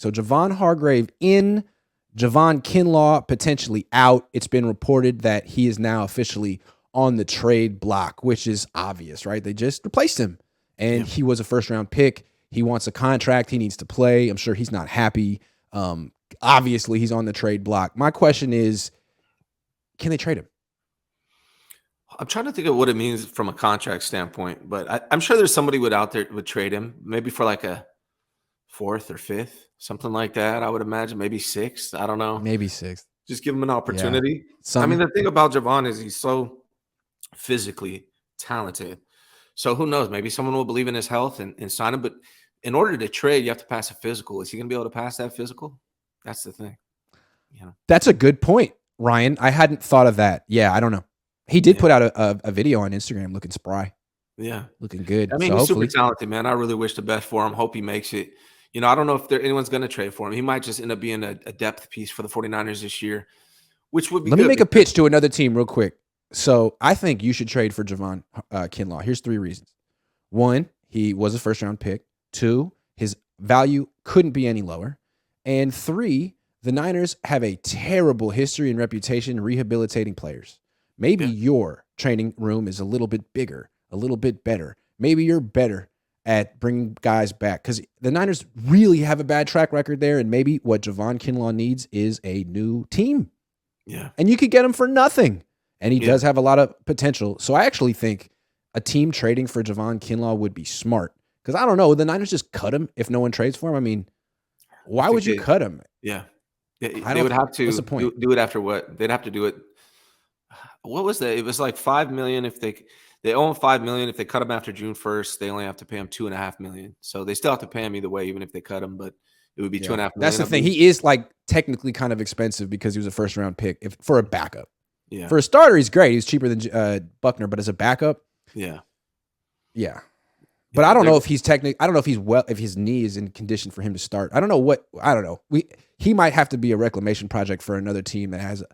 So Javon Hargrave in, Javon Kinlaw potentially out. It's been reported that he is now officially on the trade block, which is obvious, right? They just replaced him, and he was a first-round pick. He wants a contract. He needs to play. I'm sure he's not happy. Obviously, he's on the trade block. My question is, can they trade him? I'm trying to think of what it means from a contract standpoint, but I'm sure there's somebody out there would trade him, maybe for like a fourth or fifth, something like that. I would imagine maybe sixth. I don't know. Maybe sixth. Just give him an opportunity. Yeah. I mean, the thing about Javon is he's so physically talented. So who knows? Maybe someone will believe in his health and sign him. But in order to trade, you have to pass a physical. Is he going to be able to pass that physical? That's the thing. That's a good point, Ryan. I hadn't thought of that. Yeah, I don't know. He did put out a video on Instagram looking spry. Yeah. Looking good. I mean, he's super talented, man. I really wish the best for him. Hope he makes it. I don't know if anyone's going to trade for him. He might just end up being a depth piece for the 49ers this year, which would be good. Let me make a pitch to another team real quick. So I think you should trade for Javon Kinlaw. Here's 3 reasons. 1, he was a first-round pick. 2, his value couldn't be any lower. And 3, the Niners have a terrible history and reputation rehabilitating players. Maybe your training room is a little bit bigger, a little bit better. Maybe you're better at bringing guys back, because the Niners really have a bad track record there, and maybe what Javon Kinlaw needs is a new team. Yeah. And you could get him for nothing, and he does have a lot of potential. So I actually think a team trading for Javon Kinlaw would be smart, because I don't know, the Niners just cut him if no one trades for him? I mean, why would you cut him? Yeah. They would have to what's the point? Do it after what? They'd have to do it. What was that? It was like $5 million if they own $5 million. If they cut him after June 1st, they only have to pay him $2.5 million. So they still have to pay him either way, even if they cut him. But it would be $2.5 million. That's the thing. He is like technically kind of expensive because he was a first round pick for a backup. Yeah. For a starter, he's great. He's cheaper than Buckner, but as a backup, yeah. But I don't know if he's technically. I don't know if his knee is in condition for him to start. I don't know. He might have to be a reclamation project for another team that has,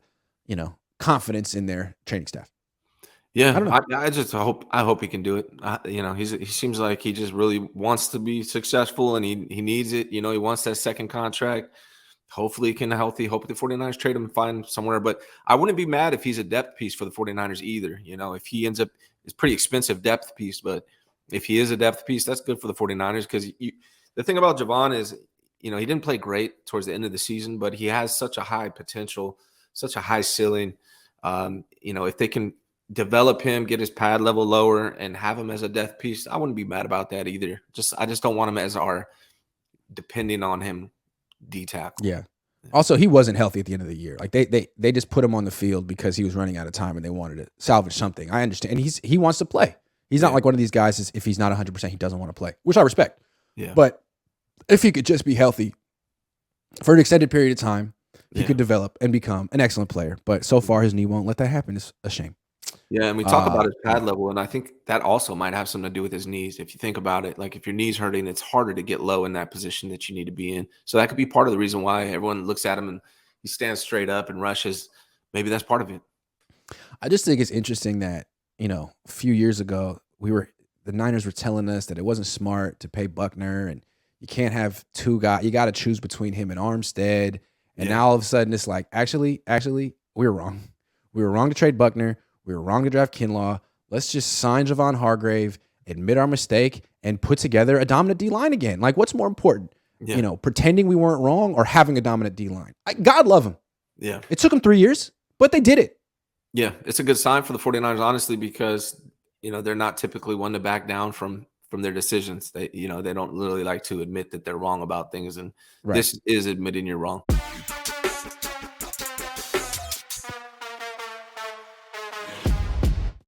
confidence in their training staff. Yeah, I hope he can do it. He seems like he just really wants to be successful, and he needs it. He wants that second contract. Hopefully he can healthy. Hope the 49ers trade him and find somewhere. But I wouldn't be mad if he's a depth piece for the 49ers either. If he ends up, it's pretty expensive depth piece, but if he is a depth piece, that's good for the 49ers, because the thing about Javon is, he didn't play great towards the end of the season, but he has such a high potential, such a high ceiling. If they can develop him, get his pad level lower, and have him as a depth piece, I wouldn't be mad about that either. I just don't want him as our depending on him D tackle. Yeah. Also, he wasn't healthy at the end of the year. Like they just put him on the field because he was running out of time and they wanted to salvage something. I understand. And he wants to play. He's not like one of these guys, if he's not 100%, he doesn't want to play, which I respect. Yeah. But if he could just be healthy for an extended period of time, he could develop and become an excellent player. But so far, his knee won't let that happen. It's a shame. Yeah, and we talk about his pad level, and I think that also might have something to do with his knees. If you think about it, like if your knee's hurting, it's harder to get low in that position that you need to be in. So that could be part of the reason why everyone looks at him and he stands straight up and rushes. Maybe that's part of it. I just think it's interesting that, a few years ago, the Niners were telling us that it wasn't smart to pay Buckner, and you can't have 2 guys. You got to choose between him and Armstead. And now all of a sudden it's like, actually, we were wrong. We were wrong to trade Buckner. We were wrong to draft Kinlaw. Let's just sign Javon Hargrave, admit our mistake, and put together a dominant D-line again. Like, what's more important? Yeah. Pretending we weren't wrong or having a dominant D-line? God love him. Yeah. It took them 3 years, but they did it. Yeah, it's a good sign for the 49ers, honestly, because, they're not typically one to back down from their decisions. They don't really like to admit that they're wrong about things, and this is admitting you're wrong.